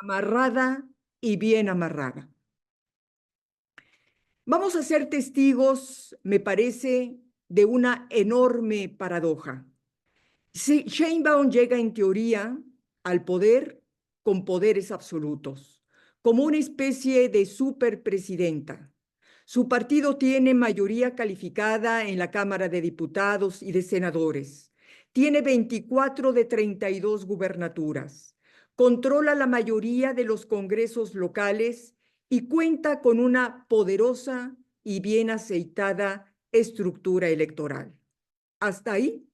amarrada y bien amarrada. Vamos a ser testigos, me parece, de una enorme paradoja. Sheinbaum llega en teoría al poder con poderes absolutos, como una especie de superpresidenta. Su partido tiene mayoría calificada en la Cámara de Diputados y de Senadores. Tiene 24 de 32 gubernaturas. Controla la mayoría de los congresos locales y cuenta con una poderosa y bien aceitada estructura electoral. Hasta ahí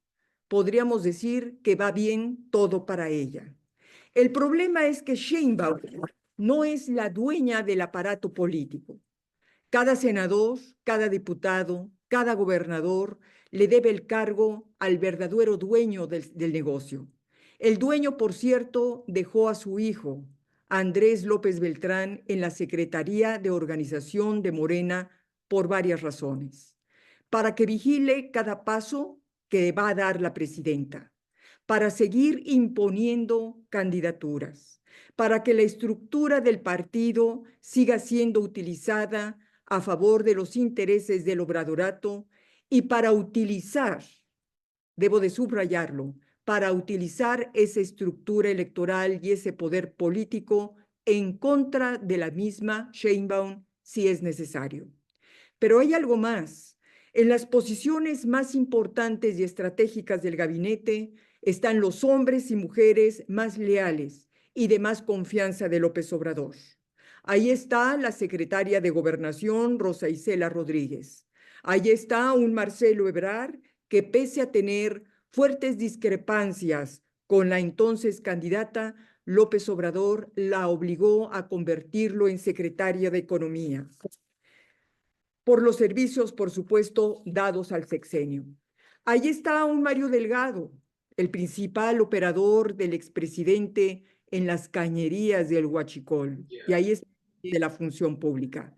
podríamos decir que va bien todo para ella. El problema es que Sheinbaum no es la dueña del aparato político. Cada senador, cada diputado, cada gobernador le debe el cargo al verdadero dueño del negocio. El dueño, por cierto, dejó a su hijo, Andrés López Beltrán, en la Secretaría de Organización de Morena por varias razones. Para que vigile cada paso que va a dar la presidenta, para seguir imponiendo candidaturas, para que la estructura del partido siga siendo utilizada a favor de los intereses del obradorato y para utilizar, debo de subrayarlo, para utilizar esa estructura electoral y ese poder político en contra de la misma Sheinbaum si es necesario. Pero hay algo más. En las posiciones más importantes y estratégicas del gabinete están los hombres y mujeres más leales y de más confianza de López Obrador. Ahí está la secretaria de Gobernación, Rosa Isela Rodríguez. Ahí está un Marcelo Ebrard que, pese a tener fuertes discrepancias con la entonces candidata, López Obrador la obligó a convertirlo en secretaria de Economía, por los servicios, por supuesto, dados al sexenio. Ahí está un Mario Delgado, el principal operador del expresidente en las cañerías del Huachicol, y ahí está de la función pública.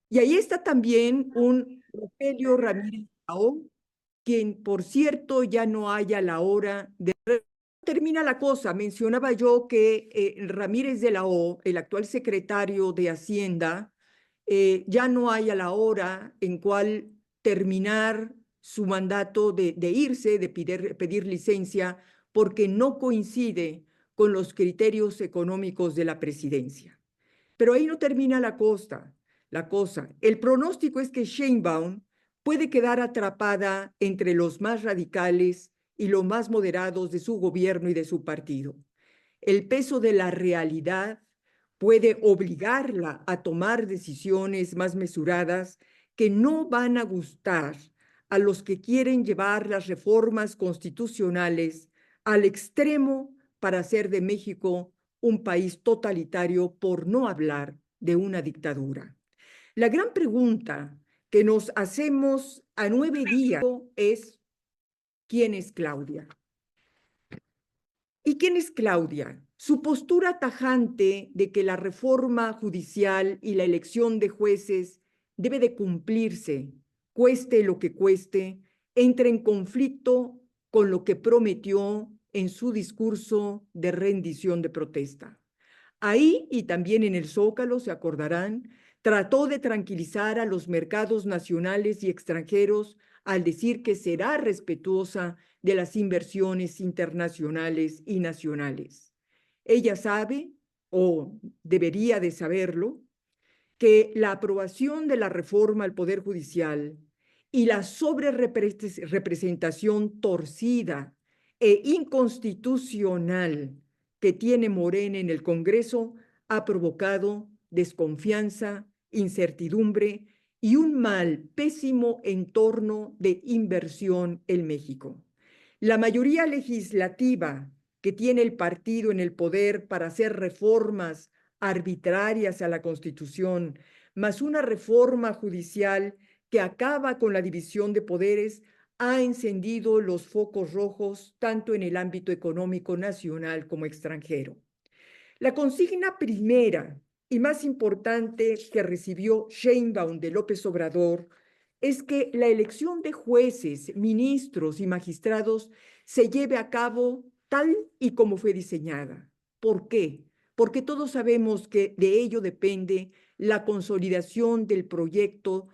Y ahí está también un Rogelio Ramírez Lao, quien, por cierto, ya no haya la hora de... Termina la cosa. Mencionaba yo que Ramírez de la O, el actual secretario de Hacienda, ya no hay a la hora en cual terminar su mandato de irse, de pedir licencia, porque no coincide con los criterios económicos de la presidencia. Pero ahí no termina la cosa. El pronóstico es que Sheinbaum puede quedar atrapada entre los más radicales y los más moderados de su gobierno y de su partido. El peso de la realidad puede obligarla a tomar decisiones más mesuradas que no van a gustar a los que quieren llevar las reformas constitucionales al extremo para hacer de México un país totalitario, por no hablar de una dictadura. La gran pregunta que nos hacemos a 9 días es: ¿quién es Claudia? ¿Y quién es Claudia? Su postura tajante de que la reforma judicial y la elección de jueces debe de cumplirse, cueste lo que cueste, entra en conflicto con lo que prometió en su discurso de rendición de protesta. Ahí y también en el Zócalo, se acordarán, trató de tranquilizar a los mercados nacionales y extranjeros al decir que será respetuosa de las inversiones internacionales y nacionales. Ella sabe, o debería de saberlo, que la aprobación de la reforma al Poder Judicial y la sobrerepresentación torcida e inconstitucional que tiene Morena en el Congreso ha provocado desconfianza, incertidumbre y un mal, pésimo entorno de inversión en México. La mayoría legislativa que tiene el partido en el poder para hacer reformas arbitrarias a la Constitución, más una reforma judicial que acaba con la división de poderes, ha encendido los focos rojos tanto en el ámbito económico nacional como extranjero. La consigna primera y más importante que recibió Sheinbaum de López Obrador es que la elección de jueces, ministros y magistrados se lleve a cabo tal y como fue diseñada. ¿Por qué? porque todos sabemos que de ello depende la consolidación del proyecto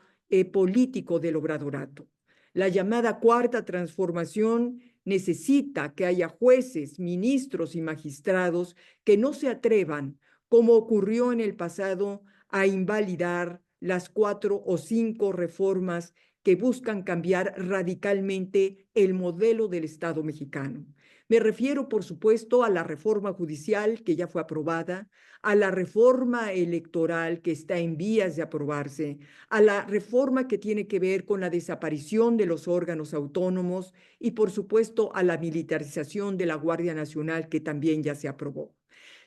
político del obradorato. La llamada cuarta transformación necesita que haya jueces, ministros y magistrados que no se atrevan, como ocurrió en el pasado, a invalidar las 4 o 5 reformas que buscan cambiar radicalmente el modelo del Estado mexicano. Me refiero, por supuesto, a la reforma judicial que ya fue aprobada, a la reforma electoral que está en vías de aprobarse, a la reforma que tiene que ver con la desaparición de los órganos autónomos y, por supuesto, a la militarización de la Guardia Nacional que también ya se aprobó.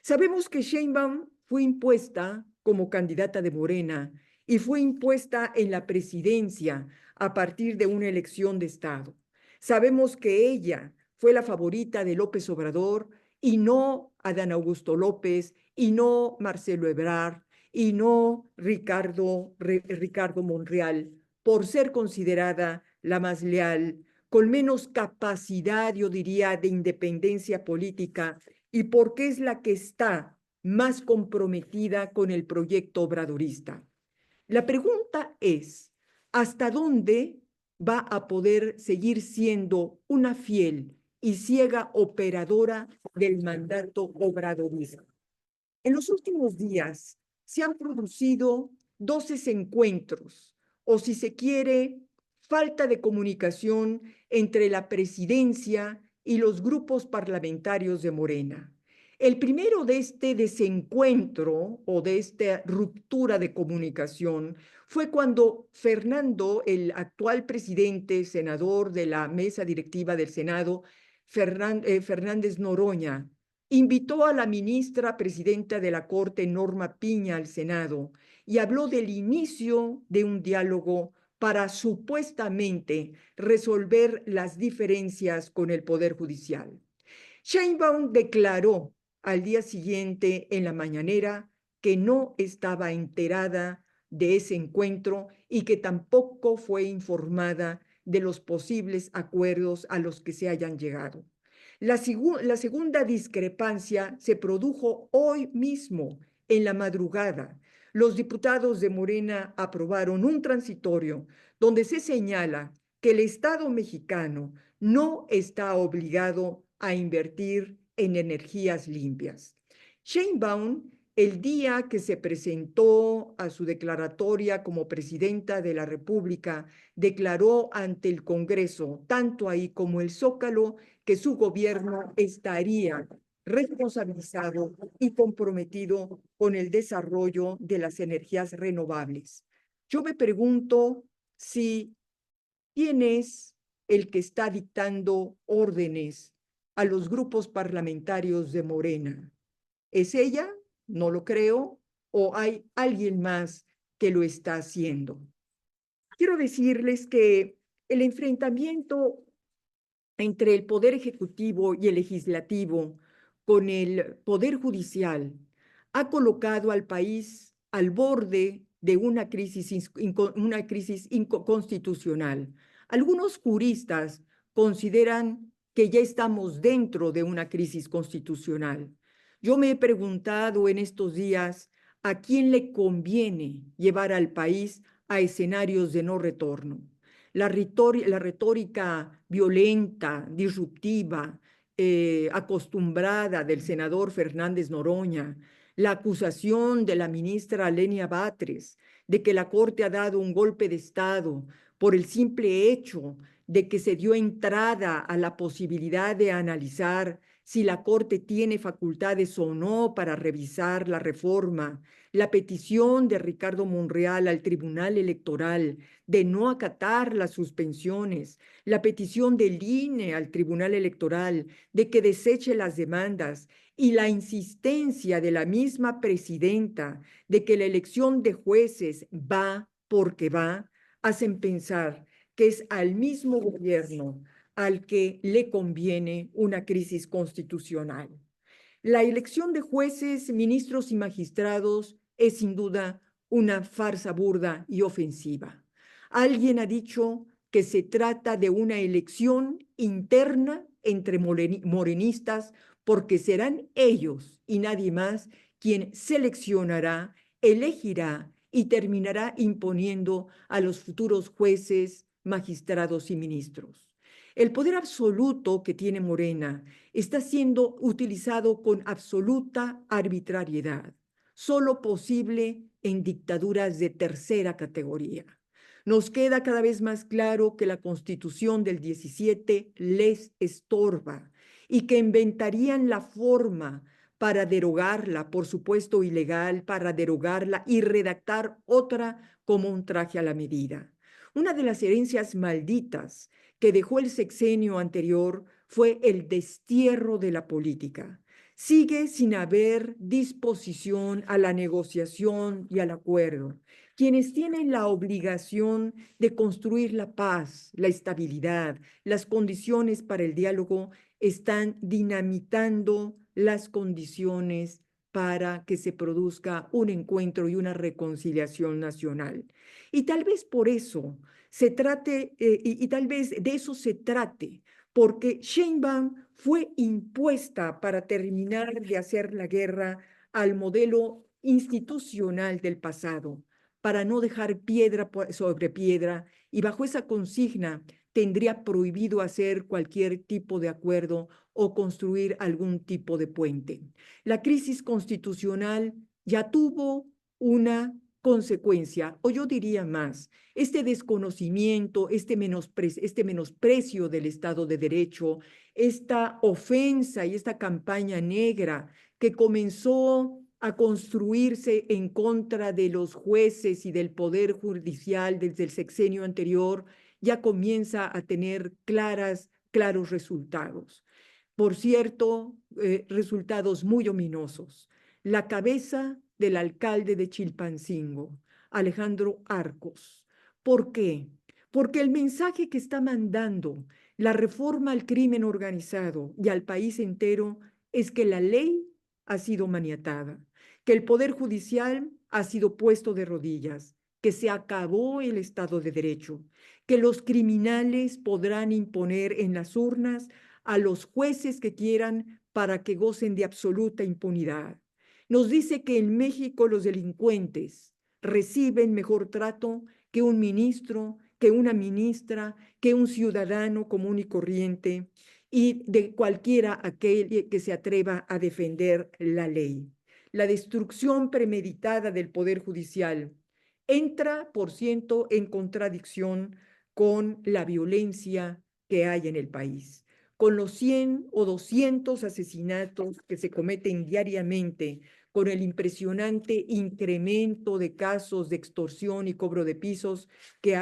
Sabemos que Sheinbaum fue impuesta como candidata de Morena y fue impuesta en la presidencia a partir de una elección de Estado. Sabemos que ella fue la favorita de López Obrador y no Adán Augusto López y no Marcelo Ebrard y no Ricardo Monreal, por ser considerada la más leal, con menos capacidad, yo diría, de independencia política y porque es la que está más comprometida con el proyecto obradorista. La pregunta es, ¿hasta dónde va a poder seguir siendo una fiel y ciega operadora del mandato obradorista? En los últimos días se han producido 12 encuentros, o si se quiere, falta de comunicación entre la presidencia y los grupos parlamentarios de Morena. El primero de este desencuentro o de esta ruptura de comunicación fue cuando Fernando, el actual presidente, senador de la mesa directiva del Senado, Fernández Noroña, invitó a la ministra presidenta de la Corte, Norma Piña, al Senado y habló del inicio de un diálogo para supuestamente resolver las diferencias con el Poder Judicial. Sheinbaum declaró al día siguiente en la mañanera que no estaba enterada de ese encuentro y que tampoco fue informada de los posibles acuerdos a los que se hayan llegado. La segunda discrepancia se produjo hoy mismo, en la madrugada. Los diputados de Morena aprobaron un transitorio donde se señala que el Estado mexicano no está obligado a invertir en energías limpias. Sheinbaum, el día que se presentó a su declaratoria como presidenta de la República, declaró ante el Congreso, tanto ahí como el Zócalo, que su gobierno estaría responsabilizado y comprometido con el desarrollo de las energías renovables. Yo me pregunto si quién es el que está dictando órdenes a los grupos parlamentarios de Morena. ¿Es ella? No lo creo. ¿O hay alguien más que lo está haciendo? Quiero decirles que el enfrentamiento entre el Poder Ejecutivo y el Legislativo con el Poder Judicial ha colocado al país al borde de una crisis constitucional. Algunos juristas consideran que ya estamos dentro de una crisis constitucional. Yo me he preguntado en estos días a quién le conviene llevar al país a escenarios de no retorno. La retórica violenta, disruptiva, acostumbrada del senador Fernández Noroña, la acusación de la ministra Lenia Batres de que la Corte ha dado un golpe de Estado por el simple hecho de que se dio entrada a la posibilidad de analizar si la Corte tiene facultades o no para revisar la reforma, la petición de Ricardo Monreal al Tribunal Electoral de no acatar las suspensiones, la petición del INE al Tribunal Electoral de que deseche las demandas y la insistencia de la misma presidenta de que la elección de jueces va porque va, hacen pensar que es al mismo gobierno al que le conviene una crisis constitucional. La elección de jueces, ministros y magistrados es sin duda una farsa burda y ofensiva. Alguien ha dicho que se trata de una elección interna entre morenistas porque serán ellos y nadie más quien seleccionará, elegirá y terminará imponiendo a los futuros jueces, magistrados y ministros. El poder absoluto que tiene Morena está siendo utilizado con absoluta arbitrariedad, solo posible en dictaduras de tercera categoría. Nos queda cada vez más claro que la Constitución del 17 les estorba y que inventarían la forma para derogarla, por supuesto ilegal, para derogarla y redactar otra como un traje a la medida. Una de las herencias malditas que dejó el sexenio anterior fue el destierro de la política. Sigue sin haber disposición a la negociación y al acuerdo. Quienes tienen la obligación de construir la paz, la estabilidad, las condiciones para el diálogo, están dinamitando las condiciones para que se produzca un encuentro y una reconciliación nacional. Y tal vez por eso se trate, y tal vez de eso se trate, porque Sheinbaum fue impuesta para terminar de hacer la guerra al modelo institucional del pasado, para no dejar piedra sobre piedra, y bajo esa consigna tendría prohibido hacer cualquier tipo de acuerdo o construir algún tipo de puente. La crisis constitucional ya tuvo una consecuencia, o yo diría más, este desconocimiento, este menosprecio del Estado de Derecho, esta ofensa y esta campaña negra que comenzó a construirse en contra de los jueces y del Poder Judicial desde el sexenio anterior, ya comienza a tener claros resultados. Por cierto, resultados muy ominosos. La cabeza del alcalde de Chilpancingo, Alejandro Arcos. ¿Por qué? Porque el mensaje que está mandando la reforma al crimen organizado y al país entero es que la ley ha sido maniatada, que el Poder Judicial ha sido puesto de rodillas, que se acabó el Estado de Derecho, que los criminales podrán imponer en las urnas a los jueces que quieran para que gocen de absoluta impunidad. Nos dice que en México los delincuentes reciben mejor trato que un ministro, que una ministra, que un ciudadano común y corriente y de cualquiera aquel que se atreva a defender la ley. La destrucción premeditada del Poder Judicial entra, por ciento, en contradicción con la violencia que hay en el país, con los 100 o 200 asesinatos que se cometen diariamente, con el impresionante incremento de casos de extorsión y cobro de pisos que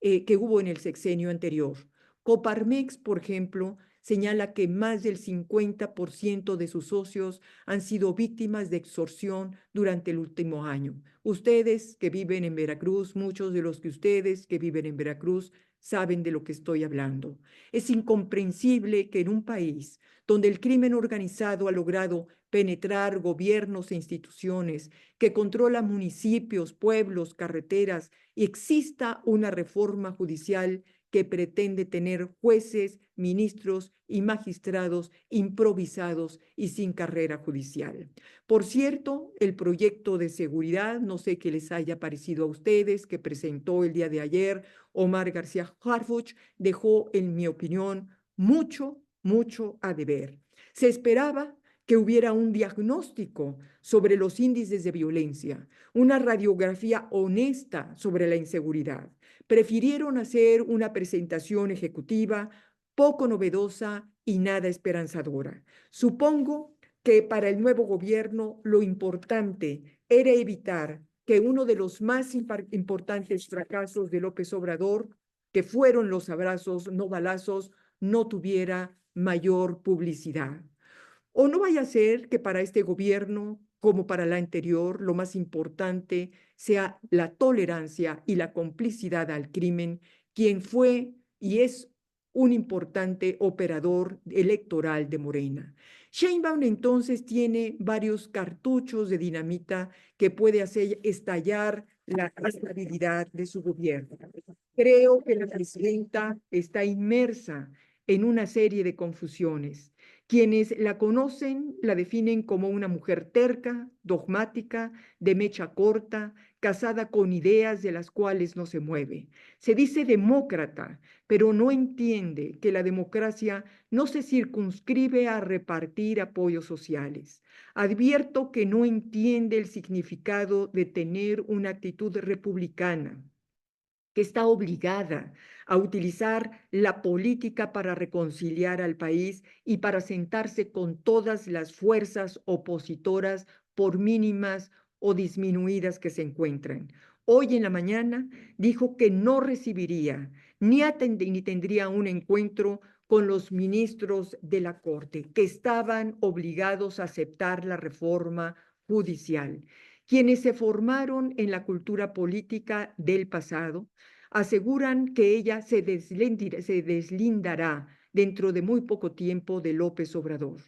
que hubo en el sexenio anterior. Coparmex, por ejemplo, señala que más del 50% de sus socios han sido víctimas de extorsión durante el último año. Ustedes que viven en Veracruz, muchos de los que ustedes que viven en Veracruz saben de lo que estoy hablando. Es incomprensible que en un país donde el crimen organizado ha logrado penetrar gobiernos e instituciones, que controla municipios, pueblos, carreteras, y exista una reforma judicial que pretende tener jueces, ministros y magistrados improvisados y sin carrera judicial. Por cierto, el proyecto de seguridad, no sé qué les haya parecido a ustedes, que presentó el día de ayer Omar García Harfuch, dejó, en mi opinión, mucho a deber. Se esperaba que hubiera un diagnóstico sobre los índices de violencia, una radiografía honesta sobre la inseguridad. Prefirieron hacer una presentación ejecutiva poco novedosa y nada esperanzadora. Supongo que para el nuevo gobierno lo importante era evitar que uno de los más importantes fracasos de López Obrador, que fueron los abrazos, no balazos, no tuviera mayor publicidad. O no vaya a ser que para este gobierno, como para la anterior, lo más importante sea la tolerancia y la complicidad al crimen, quien fue y es un importante operador electoral de Morena. Sheinbaum entonces tiene varios cartuchos de dinamita que puede hacer estallar la estabilidad de su gobierno. Creo que la presidenta está inmersa en una serie de confusiones. Quienes la conocen la definen como una mujer terca, dogmática, de mecha corta, casada con ideas de las cuales no se mueve. Se dice demócrata, pero no entiende que la democracia no se circunscribe a repartir apoyos sociales. Advierto que no entiende el significado de tener una actitud republicana, que está obligada a utilizar la política para reconciliar al país y para sentarse con todas las fuerzas opositoras, por mínimas o disminuidas que se encuentren. Hoy en la mañana dijo que no recibiría ni tendría un encuentro con los ministros de la Corte, que estaban obligados a aceptar la reforma judicial. Quienes se formaron en la cultura política del pasado aseguran que ella se deslindará dentro de muy poco tiempo de López Obrador,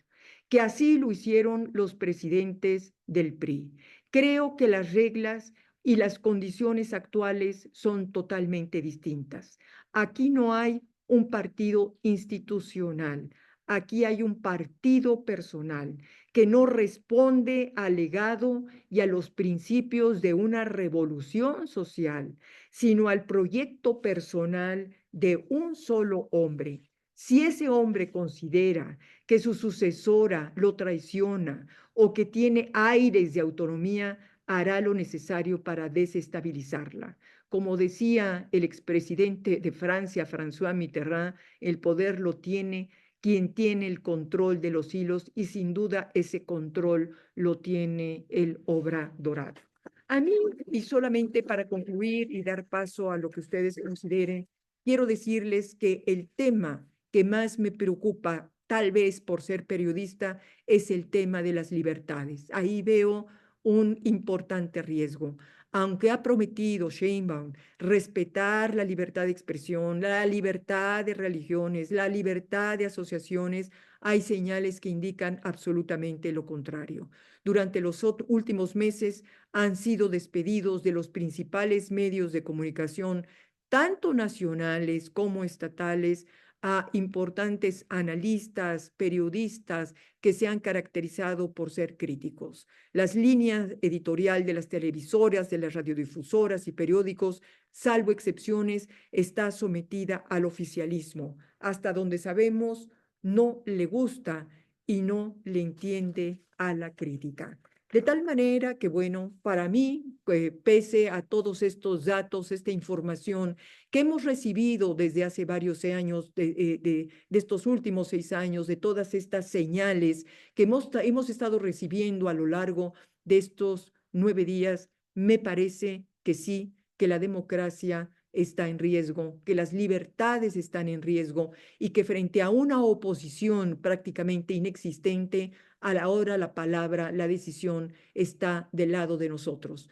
que así lo hicieron los presidentes del PRI. Creo que las reglas y las condiciones actuales son totalmente distintas. Aquí no hay un partido institucional, aquí hay un partido personal que no responde al legado y a los principios de una revolución social, sino al proyecto personal de un solo hombre. Si ese hombre considera que su sucesora lo traiciona o que tiene aires de autonomía, hará lo necesario para desestabilizarla. Como decía el expresidente de Francia, François Mitterrand, el poder lo tiene quien tiene el control de los hilos y sin duda ese control lo tiene el Obra Dorado. A mí, y solamente para concluir y dar paso a lo que ustedes consideren, quiero decirles que el tema que más me preocupa, tal vez por ser periodista, es el tema de las libertades. Ahí veo un importante riesgo. Aunque ha prometido Sheinbaum respetar la libertad de expresión, la libertad de religiones, la libertad de asociaciones, hay señales que indican absolutamente lo contrario. Durante los últimos meses han sido despedidos de los principales medios de comunicación, tanto nacionales como estatales, a importantes analistas, periodistas que se han caracterizado por ser críticos. Las líneas editorial de las televisoras, de las radiodifusoras y periódicos, salvo excepciones, está sometida al oficialismo. Hasta donde sabemos, no le gusta y no le entiende a la crítica. De tal manera que, bueno, para mí, pese a todos estos datos, esta información que hemos recibido desde hace varios años, de estos últimos 6 años, de todas estas señales que hemos estado recibiendo a lo largo de estos 9 días, me parece que sí, que la democracia está en riesgo, que las libertades están en riesgo y que frente a una oposición prácticamente inexistente, a la hora la palabra, la decisión está del lado de nosotros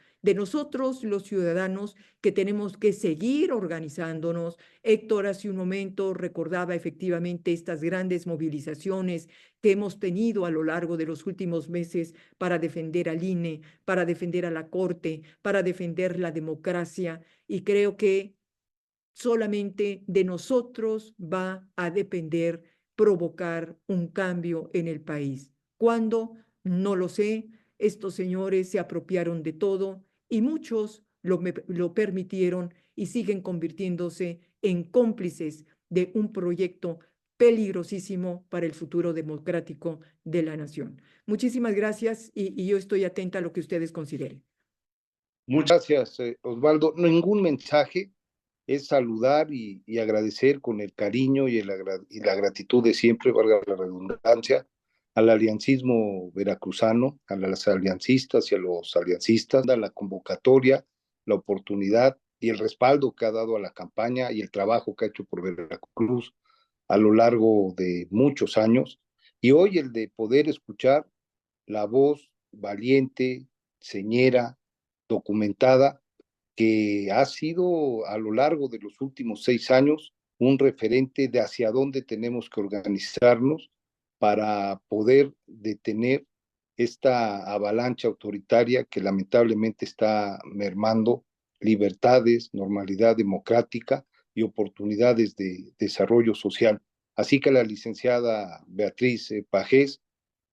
los ciudadanos que tenemos que seguir organizándonos. Héctor hace un momento recordaba efectivamente estas grandes movilizaciones que hemos tenido a lo largo de los últimos meses para defender al INE, para defender a la Corte, para defender la democracia, y creo que solamente de nosotros va a depender provocar un cambio en el país. ¿Cuándo? No lo sé. Estos señores se apropiaron de todo y muchos lo permitieron y siguen convirtiéndose en cómplices de un proyecto peligrosísimo para el futuro democrático de la nación. Muchísimas gracias y yo estoy atenta a lo que ustedes consideren. Muchas gracias, Osvaldo. Ningún mensaje, es saludar y agradecer con el cariño y la gratitud de siempre, valga la redundancia, al aliancismo veracruzano, a las aliancistas y a los aliancistas, a la convocatoria, la oportunidad y el respaldo que ha dado a la campaña y el trabajo que ha hecho por Veracruz a lo largo de muchos años. Y hoy el de poder escuchar la voz valiente, señera, documentada, que ha sido a lo largo de los últimos 6 años un referente de hacia dónde tenemos que organizarnos para poder detener esta avalancha autoritaria que lamentablemente está mermando libertades, normalidad democrática y oportunidades de desarrollo social. Así que a la licenciada Beatriz Pajés,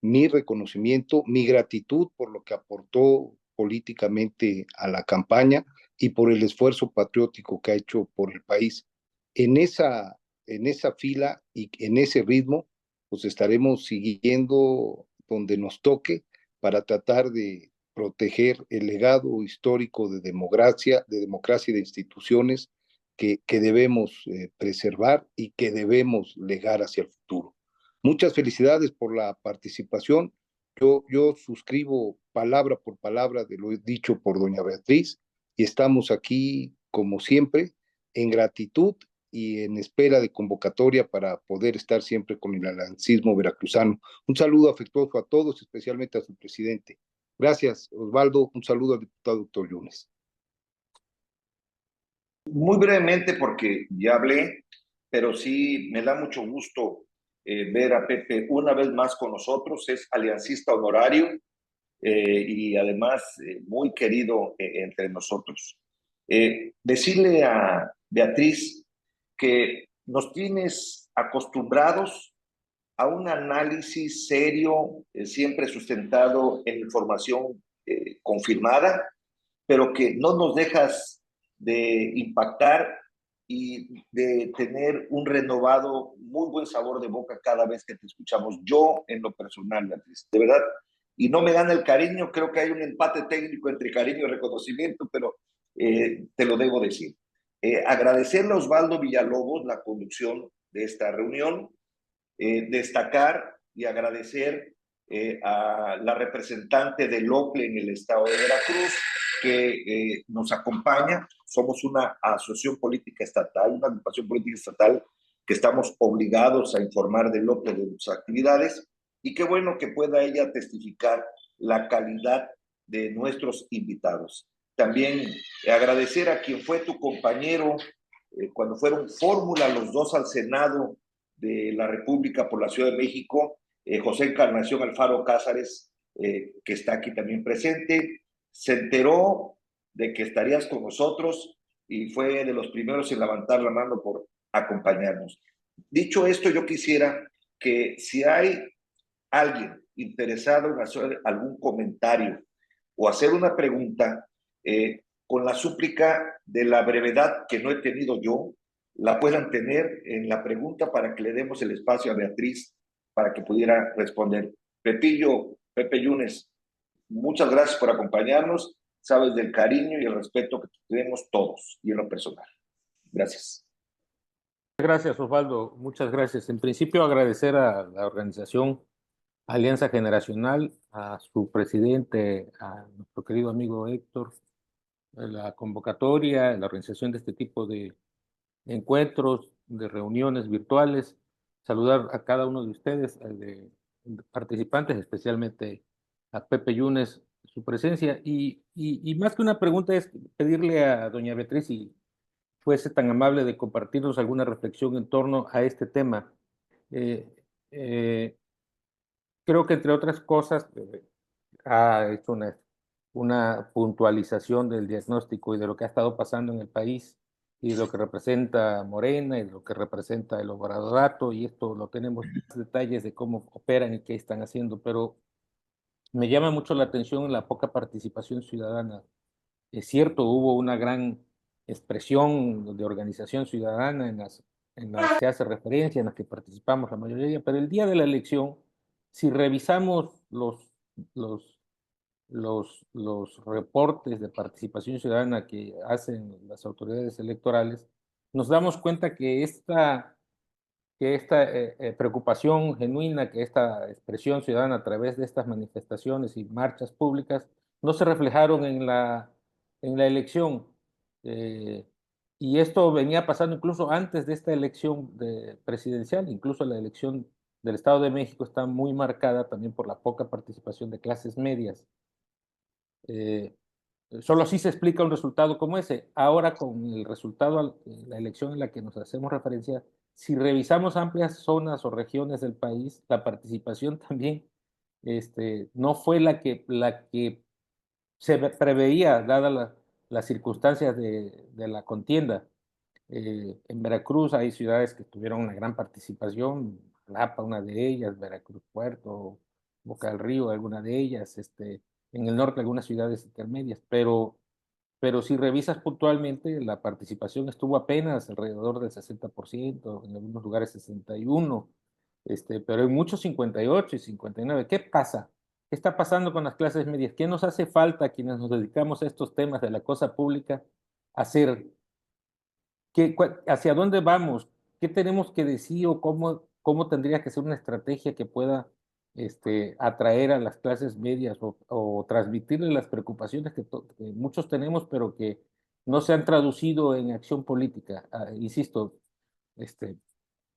mi reconocimiento, mi gratitud por lo que aportó políticamente a la campaña y por el esfuerzo patriótico que ha hecho por el país. En esa, en esa fila y en ese ritmo, pues estaremos siguiendo donde nos toque para tratar de proteger el legado histórico de democracia y de instituciones que debemos preservar y que debemos legar hacia el futuro. Muchas felicidades por la participación. Yo suscribo palabra por palabra de lo dicho por doña Beatriz y estamos aquí, como siempre, en gratitud y en espera de convocatoria para poder estar siempre con el alancismo veracruzano. Un saludo afectuoso a todos, especialmente a su presidente. Gracias, Osvaldo. Un saludo al diputado doctor Yunes. Muy brevemente, porque ya hablé, pero sí me da mucho gusto ver a Pepe una vez más con nosotros. Es aliancista honorario y además muy querido entre nosotros. Decirle a Beatriz que nos tienes acostumbrados a un análisis serio, siempre sustentado en información confirmada, pero que no nos dejas de impactar y de tener un renovado, muy buen sabor de boca cada vez que te escuchamos. Yo, en lo personal, Beatriz, de verdad, y no me gana el cariño, creo que hay un empate técnico entre cariño y reconocimiento, pero te lo debo decir. Agradecerle a Osvaldo Villalobos la conducción de esta reunión, destacar y agradecer a la representante del OCLE en el estado de Veracruz, que nos acompaña. Somos una asociación política estatal, una agrupación política estatal que estamos obligados a informar del OCLE de sus actividades, y qué bueno que pueda ella testificar la calidad de nuestros invitados. También agradecer a quien fue tu compañero cuando fueron fórmula los dos al Senado de la República por la Ciudad de México, José Encarnación Alfaro Cázares, que está aquí también presente, se enteró de que estarías con nosotros y fue de los primeros en levantar la mano por acompañarnos. Dicho esto, yo quisiera que si hay alguien interesado en hacer algún comentario o hacer una pregunta, con la súplica de la brevedad que no he tenido yo, la puedan tener en la pregunta para que le demos el espacio a Beatriz para que pudiera responder. Pepillo, Pepe Yunes, muchas gracias por acompañarnos. Sabes del cariño y el respeto que tenemos todos y en lo personal. Gracias. Gracias, Osvaldo. Muchas gracias. En principio, agradecer a la organización Alianza Generacional, a su presidente, a nuestro querido amigo Héctor, la convocatoria, la organización de este tipo de encuentros, de reuniones virtuales. Saludar a cada uno de ustedes, de participantes, especialmente a Pepe Yunes, su presencia. Y más que una pregunta es pedirle a doña Beatriz si fuese tan amable de compartirnos alguna reflexión en torno a este tema. Eh, eh, Creo que entre otras cosas ha hecho una puntualización del diagnóstico y de lo que ha estado pasando en el país y de lo que representa Morena y de lo que representa el Obradorato, y esto lo tenemos detalles de cómo operan y qué están haciendo, pero me llama mucho la atención la poca participación ciudadana. Es cierto, hubo una gran expresión de organización ciudadana en las que hace referencia, en las que participamos la mayoría, pero el día de la elección, si revisamos los, los reportes de participación ciudadana que hacen las autoridades electorales, nos damos cuenta que esta preocupación genuina, que esta expresión ciudadana a través de estas manifestaciones y marchas públicas no se reflejaron en la elección. Eh, y esto venía pasando incluso antes de esta elección presidencial. Incluso la elección del Estado de México está muy marcada también por la poca participación de clases medias. Eh, Solo así se explica un resultado como ese. Ahora, con el resultado, la elección en la que nos hacemos referencia, si revisamos amplias zonas o regiones del país, la participación también no fue la que se preveía, dadas las circunstancias de la contienda. En Veracruz hay ciudades que tuvieron una gran participación, Jalapa, una de ellas, Veracruz Puerto, Boca del Río, alguna de ellas, en el norte algunas ciudades intermedias, pero si revisas puntualmente, la participación estuvo apenas alrededor del 60%, en algunos lugares 61%, pero en muchos 58 y 59%. ¿Qué pasa? ¿Qué está pasando con las clases medias? ¿Qué nos hace falta a quienes nos dedicamos a estos temas de la cosa pública hacer? ¿Hacia dónde vamos? ¿Qué tenemos que decir o cómo tendría que ser una estrategia que pueda atraer a las clases medias o transmitirles las preocupaciones que muchos tenemos, pero que no se han traducido en acción política? Insisto,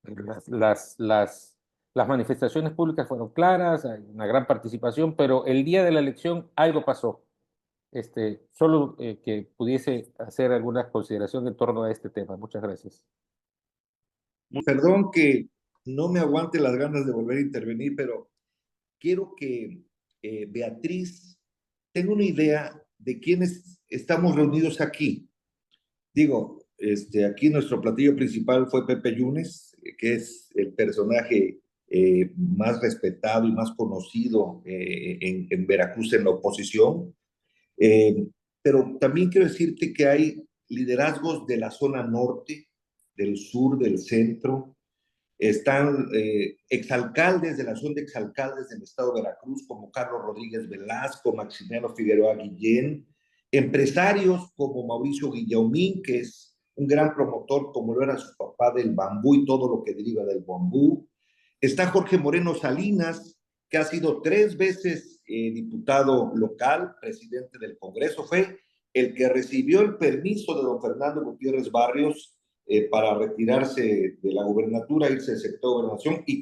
las, las, las, las manifestaciones públicas fueron claras, hay una gran participación, pero el día de la elección algo pasó. Solo que pudiese hacer alguna consideración en torno a este tema. Muchas gracias. Perdón que no me aguante las ganas de volver a intervenir, pero quiero que Beatriz tenga una idea de quiénes estamos reunidos aquí. Digo, aquí nuestro platillo principal fue Pepe Yunes, que es el personaje más respetado y más conocido en Veracruz en la oposición. Pero también quiero decirte que hay liderazgos de la zona norte, del sur, del centro. Están exalcaldes de la zona de exalcaldes del estado de Veracruz, como Carlos Rodríguez Velasco, Maximiliano Figueroa Guillén, empresarios como Mauricio Guillaumín, que es un gran promotor, como lo era su papá, del bambú y todo lo que deriva del bambú. Está Jorge Moreno Salinas, que ha sido 3 veces diputado local, presidente del Congreso, fue el que recibió el permiso de don Fernando Gutiérrez Barrios para retirarse de la gubernatura, irse del sector de gobernación, y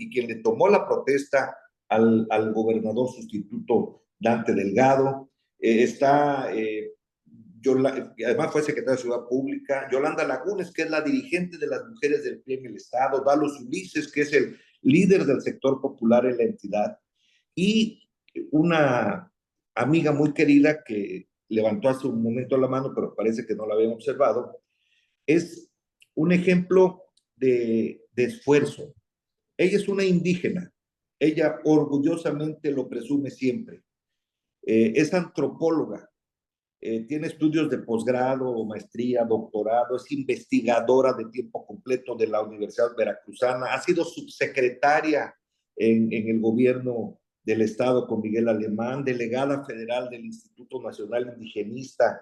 quien le tomó la protesta al gobernador sustituto Dante Delgado. Además fue secretaria de Ciudad Pública, Yolanda Lagunes, que es la dirigente de las mujeres del PRI en el estado, Dalos Ulises, que es el líder del sector popular en la entidad, y una amiga muy querida que levantó hace un momento la mano, pero parece que no la habían observado, es un ejemplo de esfuerzo. Ella es una indígena, ella orgullosamente lo presume siempre. Es antropóloga, tiene estudios de posgrado, maestría, doctorado, es investigadora de tiempo completo de la Universidad Veracruzana, ha sido subsecretaria en el gobierno del estado con Miguel Alemán, delegada federal del Instituto Nacional Indigenista.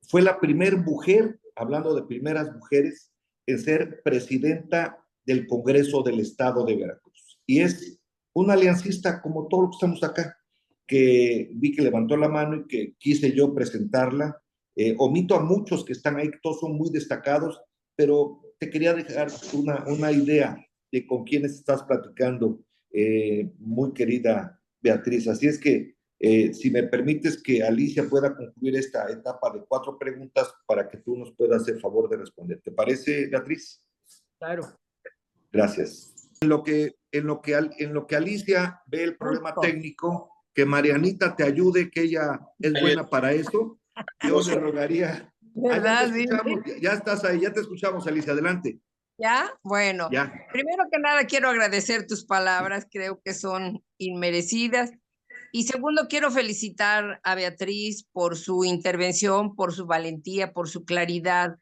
Fue la primera mujer, hablando de primeras mujeres, en ser presidenta del Congreso del Estado de Veracruz. Y es una aliancista como todos los que estamos acá, que vi que levantó la mano y que quise yo presentarla. Omito a muchos que están ahí, todos son muy destacados, pero te quería dejar una idea de con quiénes estás platicando, muy querida Beatriz. Así es que, si me permites que Alicia pueda concluir esta etapa de 4 preguntas para que tú nos puedas hacer favor de responder. ¿Te parece, Beatriz? Claro. Gracias. En lo que Alicia ve el problema técnico, que Marianita te ayude, que ella es buena para eso. Yo le rogaría. ¿Verdad? Ya estás ahí, ya te escuchamos, Alicia, adelante. ¿Ya? Bueno, ya. Primero que nada quiero agradecer tus palabras, creo que son inmerecidas. Y segundo, quiero felicitar a Beatriz por su intervención, por su valentía, por su claridad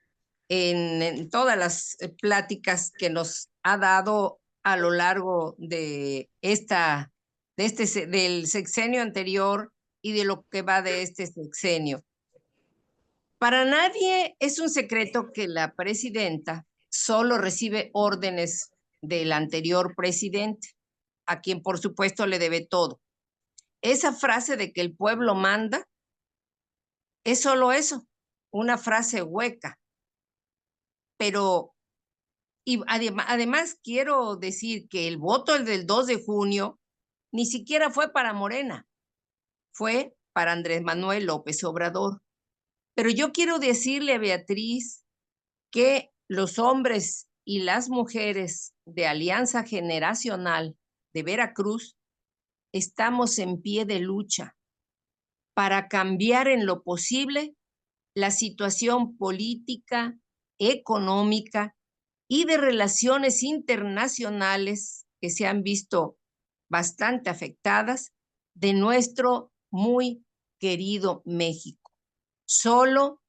en todas las pláticas que nos ha dado a lo largo de del sexenio anterior y de lo que va de este sexenio. Para nadie es un secreto que la presidenta solo recibe órdenes del anterior presidente, a quien por supuesto le debe todo. Esa frase de que el pueblo manda es solo eso, una frase hueca. Pero además quiero decir que el voto del 2 de junio ni siquiera fue para Morena, fue para Andrés Manuel López Obrador. Pero yo quiero decirle a Beatriz que los hombres y las mujeres de Alianza Generacional de Veracruz estamos en pie de lucha para cambiar en lo posible la situación política, económica y de relaciones internacionales que se han visto bastante afectadas de nuestro muy querido México. Solo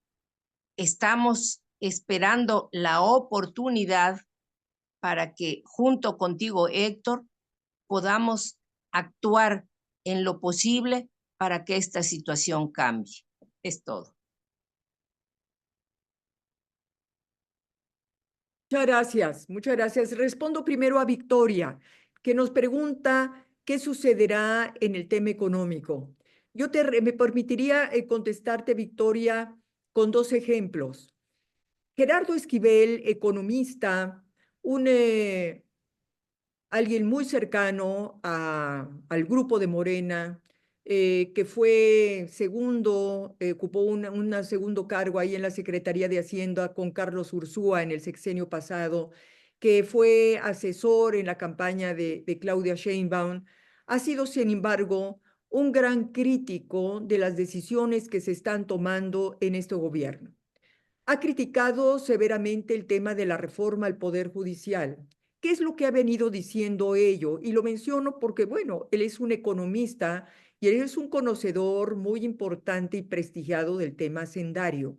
estamos esperando la oportunidad para que junto contigo, Héctor, podamos actuar en lo posible para que esta situación cambie. Es todo. Muchas gracias, muchas gracias. Respondo primero a Victoria, que nos pregunta qué sucederá en el tema económico. Me permitiría contestarte, Victoria, con dos ejemplos. Gerardo Esquivel, economista, alguien muy cercano al grupo de Morena, que fue ocupó un segundo cargo ahí en la Secretaría de Hacienda con Carlos Ursúa en el sexenio pasado, que fue asesor en la campaña de Claudia Sheinbaum, ha sido, sin embargo, un gran crítico de las decisiones que se están tomando en este gobierno. Ha criticado severamente el tema de la reforma al Poder Judicial. ¿Qué es lo que ha venido diciendo ello? Y lo menciono porque, bueno, él es un economista y él es un conocedor muy importante y prestigiado del tema hacendario.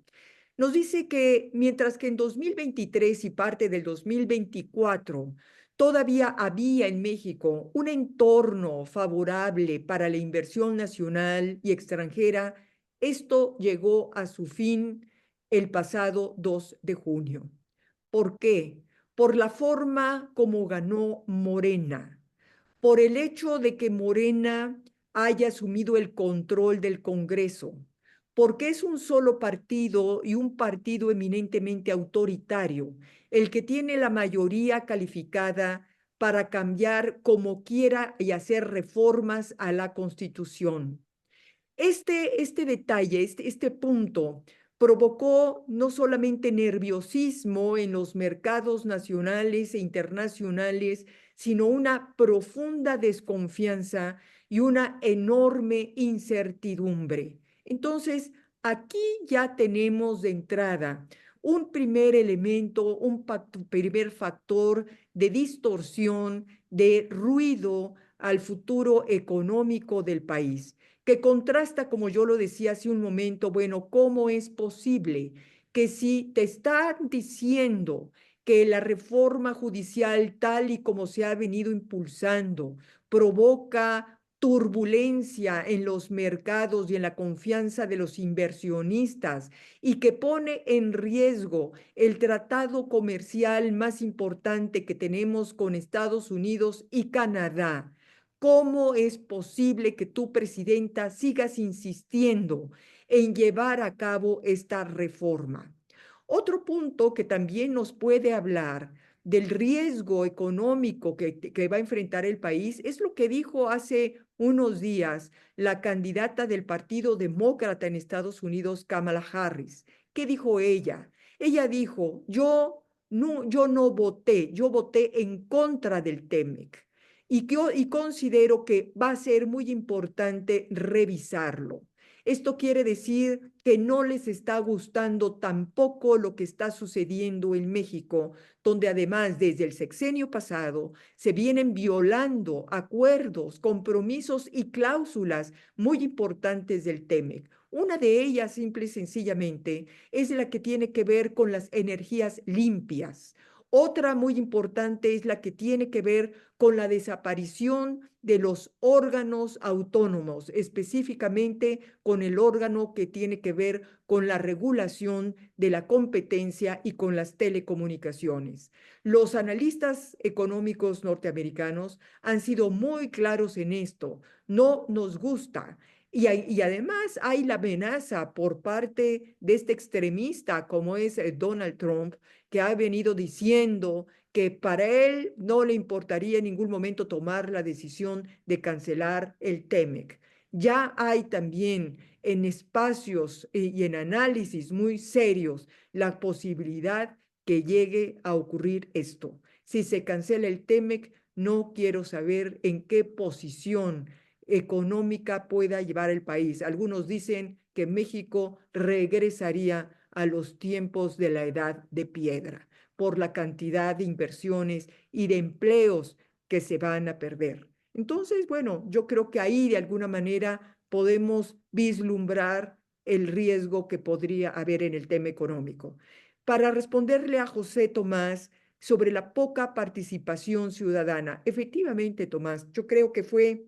Nos dice que mientras que en 2023 y parte del 2024 todavía había en México un entorno favorable para la inversión nacional y extranjera, esto llegó a su fin el pasado 2 de junio. ¿Por qué? Por la forma como ganó Morena, por el hecho de que Morena haya asumido el control del Congreso, porque es un solo partido y un partido eminentemente autoritario, el que tiene la mayoría calificada para cambiar como quiera y hacer reformas a la Constitución. Este detalle, este punto, provocó no solamente nerviosismo en los mercados nacionales e internacionales, sino una profunda desconfianza y una enorme incertidumbre. Entonces, aquí ya tenemos de entrada un primer elemento, primer factor de distorsión, de ruido al futuro económico del país, que contrasta, como yo lo decía hace un momento, bueno, ¿cómo es posible que si te están diciendo que la reforma judicial, tal y como se ha venido impulsando, provoca turbulencia en los mercados y en la confianza de los inversionistas y que pone en riesgo el tratado comercial más importante que tenemos con Estados Unidos y Canadá? ¿Cómo es posible que tú, presidenta, sigas insistiendo en llevar a cabo esta reforma? Otro punto que también nos puede hablar del riesgo económico que va a enfrentar el país es lo que dijo hace unos días la candidata del Partido Demócrata en Estados Unidos, Kamala Harris. ¿Qué dijo ella? Ella dijo, yo no voté, yo voté en contra del TEMEC y considero que va a ser muy importante revisarlo. Esto quiere decir que no les está gustando tampoco lo que está sucediendo en México, donde además desde el sexenio pasado se vienen violando acuerdos, compromisos y cláusulas muy importantes del TEMEC. Una de ellas, simple y sencillamente, es la que tiene que ver con las energías limpias. Otra muy importante es la que tiene que ver con la desaparición de los órganos autónomos, específicamente con el órgano que tiene que ver con la regulación de la competencia y con las telecomunicaciones. Los analistas económicos norteamericanos han sido muy claros en esto. No nos gusta. Y además hay la amenaza por parte de este extremista como es Donald Trump, que ha venido diciendo que para él no le importaría en ningún momento tomar la decisión de cancelar el TEMEC. Ya hay también en espacios y en análisis muy serios la posibilidad que llegue a ocurrir esto. Si se cancela el TEMEC, no quiero saber en qué posición económica pueda llevar el país. Algunos dicen que México regresaría a los tiempos de la edad de piedra, por la cantidad de inversiones y de empleos que se van a perder. Entonces, bueno, yo creo que ahí de alguna manera podemos vislumbrar el riesgo que podría haber en el tema económico. Para responderle a José Tomás sobre la poca participación ciudadana, efectivamente, Tomás, yo creo que fue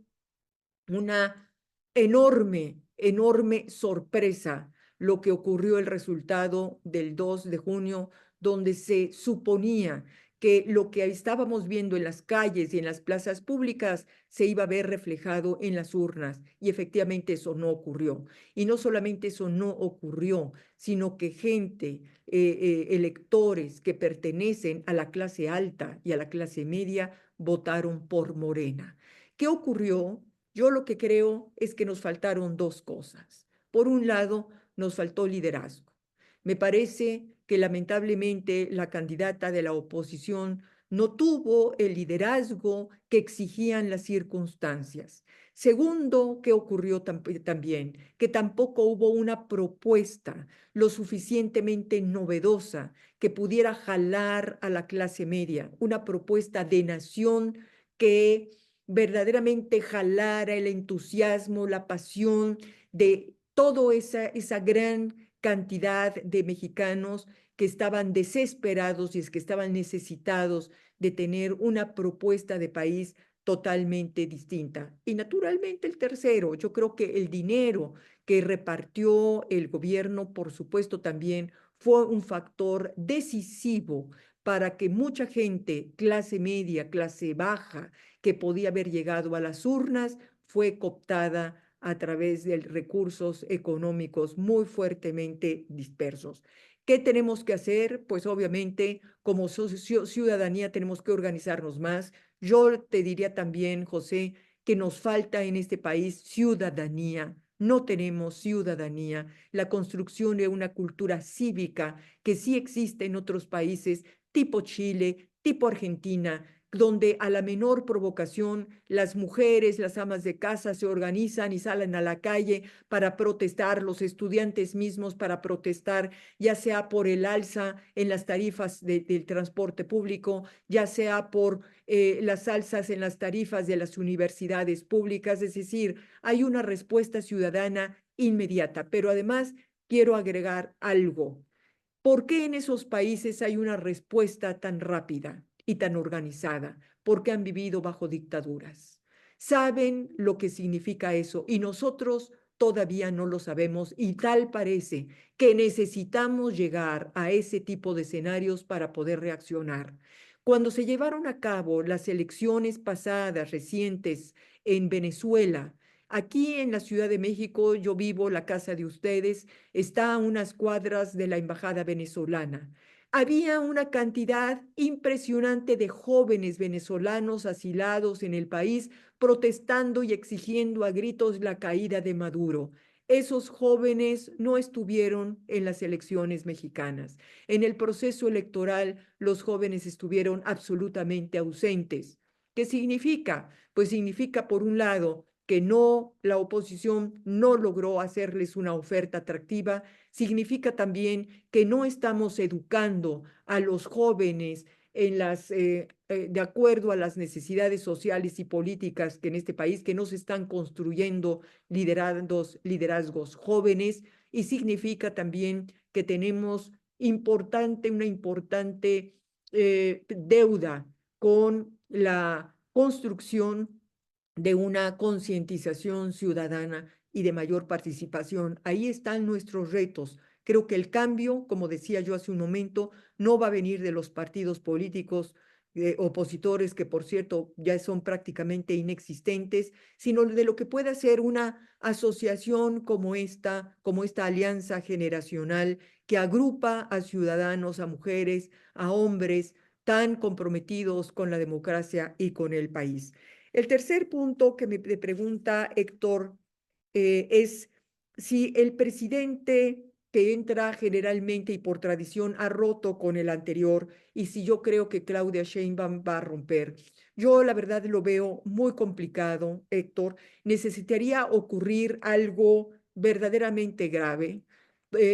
una enorme sorpresa lo que ocurrió el resultado del 2 de junio, donde se suponía que lo que estábamos viendo en las calles y en las plazas públicas se iba a ver reflejado en las urnas. Y efectivamente eso no ocurrió. Y no solamente eso no ocurrió, sino que gente, electores que pertenecen a la clase alta y a la clase media, votaron por Morena. ¿Qué ocurrió? Yo lo que creo es que nos faltaron dos cosas. Por un lado, nos faltó liderazgo. Me parece que lamentablemente la candidata de la oposición no tuvo el liderazgo que exigían las circunstancias. Segundo, ¿qué ocurrió también? Que tampoco hubo una propuesta lo suficientemente novedosa que pudiera jalar a la clase media, una propuesta de nación que verdaderamente jalara el entusiasmo, la pasión de toda esa gran cantidad de mexicanos que estaban desesperados y es que estaban necesitados de tener una propuesta de país totalmente distinta. Y naturalmente el tercero, yo creo que el dinero que repartió el gobierno, por supuesto, también fue un factor decisivo para que mucha gente, clase media, clase baja, que podía haber llegado a las urnas, fue cooptada a través de recursos económicos muy fuertemente dispersos. ¿Qué tenemos que hacer? Pues obviamente como ciudadanía tenemos que organizarnos más. Yo te diría también, José, que nos falta en este país ciudadanía. No tenemos ciudadanía, la construcción de una cultura cívica que sí existe en otros países, tipo Chile, tipo Argentina, donde a la menor provocación las mujeres, las amas de casa se organizan y salen a la calle para protestar, los estudiantes mismos para protestar, ya sea por el alza en las tarifas del transporte público, ya sea por las alzas en las tarifas de las universidades públicas, es decir, hay una respuesta ciudadana inmediata, pero además quiero agregar algo. ¿Por qué en esos países hay una respuesta tan rápida y tan organizada? Porque han vivido bajo dictaduras. Saben lo que significa eso y nosotros todavía no lo sabemos y tal parece que necesitamos llegar a ese tipo de escenarios para poder reaccionar. Cuando se llevaron a cabo las elecciones pasadas, recientes, en Venezuela, aquí en la Ciudad de México, yo vivo, la casa de ustedes está a unas cuadras de la embajada venezolana. Había una cantidad impresionante de jóvenes venezolanos asilados en el país protestando y exigiendo a gritos la caída de Maduro. Esos jóvenes no estuvieron en las elecciones mexicanas. En el proceso electoral, los jóvenes estuvieron absolutamente ausentes. ¿Qué significa? Pues significa, por un lado, que no, la oposición no logró hacerles una oferta atractiva, significa también que no estamos educando a los jóvenes de acuerdo a las necesidades sociales y políticas que en este país, que no se están construyendo liderazgos jóvenes, y significa también que tenemos una importante deuda con la construcción de una concientización ciudadana y de mayor participación. Ahí están nuestros retos. Creo que el cambio, como decía yo hace un momento, no va a venir de los partidos políticos opositores, que por cierto ya son prácticamente inexistentes, sino de lo que puede ser una asociación como esta alianza generacional que agrupa a ciudadanos, a mujeres, a hombres tan comprometidos con la democracia y con el país. El tercer punto que me pregunta Héctor es si el presidente que entra generalmente y por tradición ha roto con el anterior y si yo creo que Claudia Sheinbaum va a romper. Yo la verdad lo veo muy complicado, Héctor. Necesitaría ocurrir algo verdaderamente grave,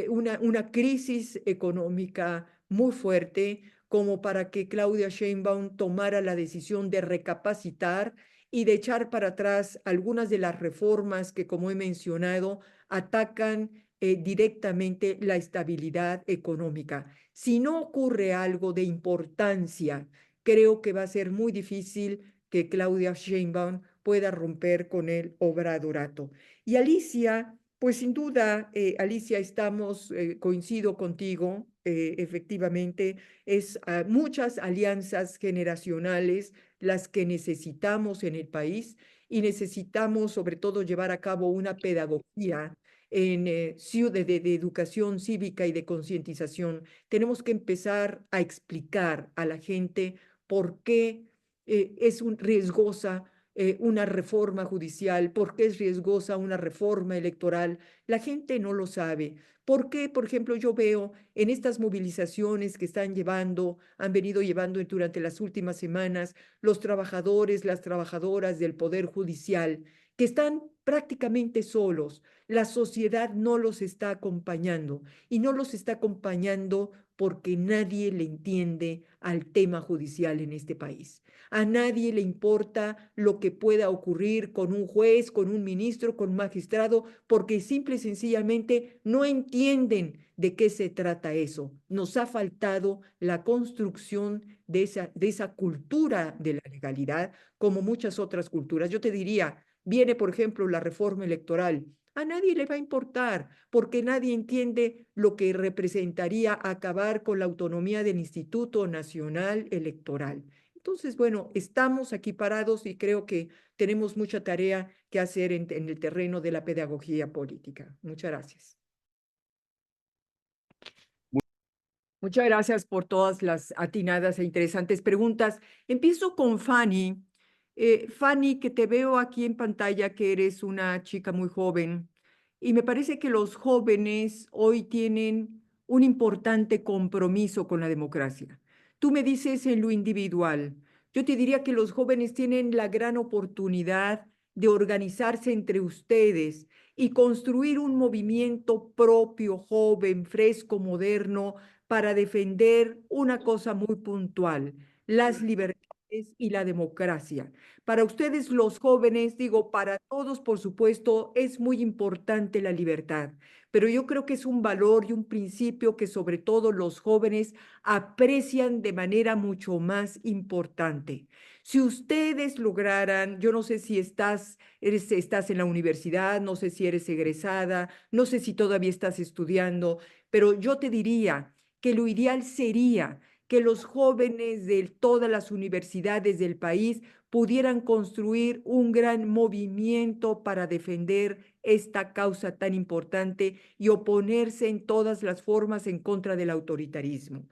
una crisis económica muy fuerte como para que Claudia Sheinbaum tomara la decisión de recapacitar y de echar para atrás algunas de las reformas que, como he mencionado, atacan directamente la estabilidad económica. Si no ocurre algo de importancia, creo que va a ser muy difícil que Claudia Sheinbaum pueda romper con el obradorato. Y Alicia, pues sin duda, Alicia, coincido contigo, efectivamente, es muchas alianzas generacionales las que necesitamos en el país y necesitamos sobre todo llevar a cabo una pedagogía de educación cívica y de concientización. Tenemos que empezar a explicar a la gente por qué riesgosa una reforma judicial, por qué es riesgosa una reforma electoral. La gente no lo sabe. ¿Por qué? Por ejemplo, yo veo en estas movilizaciones que han venido llevando durante las últimas semanas los trabajadores, las trabajadoras del Poder Judicial, que están prácticamente solos. La sociedad no los está acompañando y no los está acompañando porque nadie le entiende al tema judicial en este país. A nadie le importa lo que pueda ocurrir con un juez, con un ministro, con un magistrado, porque simple y sencillamente no entienden de qué se trata eso. Nos ha faltado la construcción de esa cultura de la legalidad, como muchas otras culturas. Yo te diría, viene, por ejemplo, la reforma electoral. A nadie le va a importar, porque nadie entiende lo que representaría acabar con la autonomía del Instituto Nacional Electoral. Entonces, bueno, estamos aquí parados y creo que tenemos mucha tarea que hacer en el terreno de la pedagogía política. Muchas gracias. Muchas gracias por todas las atinadas e interesantes preguntas. Empiezo con Fanny. Fanny, que te veo aquí en pantalla, que eres una chica muy joven, y me parece que los jóvenes hoy tienen un importante compromiso con la democracia. Tú me dices en lo individual. Yo te diría que los jóvenes tienen la gran oportunidad de organizarse entre ustedes y construir un movimiento propio, joven, fresco, moderno, para defender una cosa muy puntual, las libertades y la democracia. Para ustedes los jóvenes, digo, para todos, por supuesto, es muy importante la libertad, pero yo creo que es un valor y un principio que sobre todo los jóvenes aprecian de manera mucho más importante. Si ustedes lograran, yo no sé si estás en la universidad, no sé si eres egresada, no sé si todavía estás estudiando, pero yo te diría que lo ideal sería que los jóvenes de todas las universidades del país pudieran construir un gran movimiento para defender esta causa tan importante y oponerse en todas las formas en contra del autoritarismo.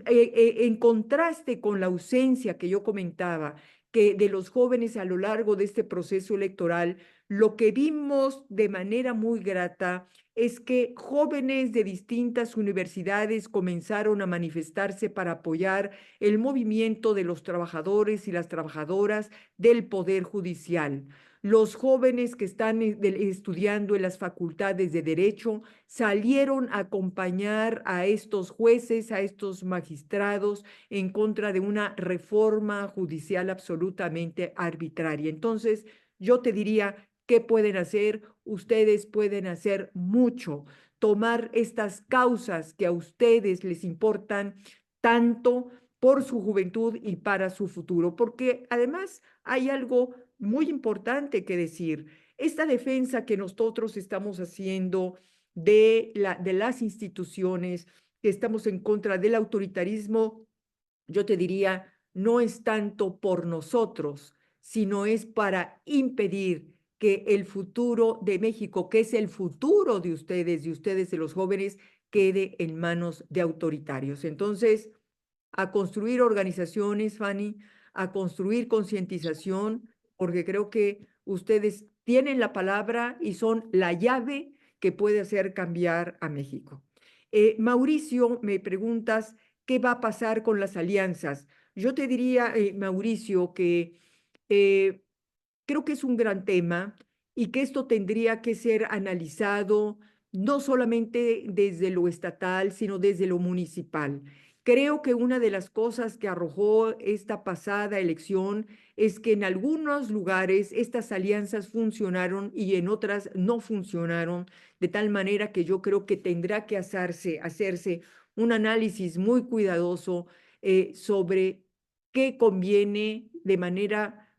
En contraste con la ausencia que yo comentaba, que de los jóvenes a lo largo de este proceso electoral, lo que vimos de manera muy grata es que jóvenes de distintas universidades comenzaron a manifestarse para apoyar el movimiento de los trabajadores y las trabajadoras del Poder Judicial. Los jóvenes que están estudiando en las facultades de Derecho salieron a acompañar a estos jueces, a estos magistrados en contra de una reforma judicial absolutamente arbitraria. Entonces, yo te diría, ¿qué pueden hacer? Ustedes pueden hacer mucho, tomar estas causas que a ustedes les importan tanto por su juventud y para su futuro, porque además hay algo muy importante que decir. Esta defensa que nosotros estamos haciendo de las instituciones, que estamos en contra del autoritarismo, yo te diría, no es tanto por nosotros, sino es para impedir que el futuro de México, que es el futuro de ustedes de los jóvenes, quede en manos de autoritarios. Entonces, a construir organizaciones, Fanny, a construir concientización, porque creo que ustedes tienen la palabra y son la llave que puede hacer cambiar a México. Mauricio, me preguntas, ¿qué va a pasar con las alianzas? Yo te diría, Mauricio, que creo que es un gran tema y que esto tendría que ser analizado no solamente desde lo estatal, sino desde lo municipal. Creo que una de las cosas que arrojó esta pasada elección es que en algunos lugares estas alianzas funcionaron y en otras no funcionaron, de tal manera que yo creo que tendrá que hacerse un análisis muy cuidadoso sobre qué conviene de manera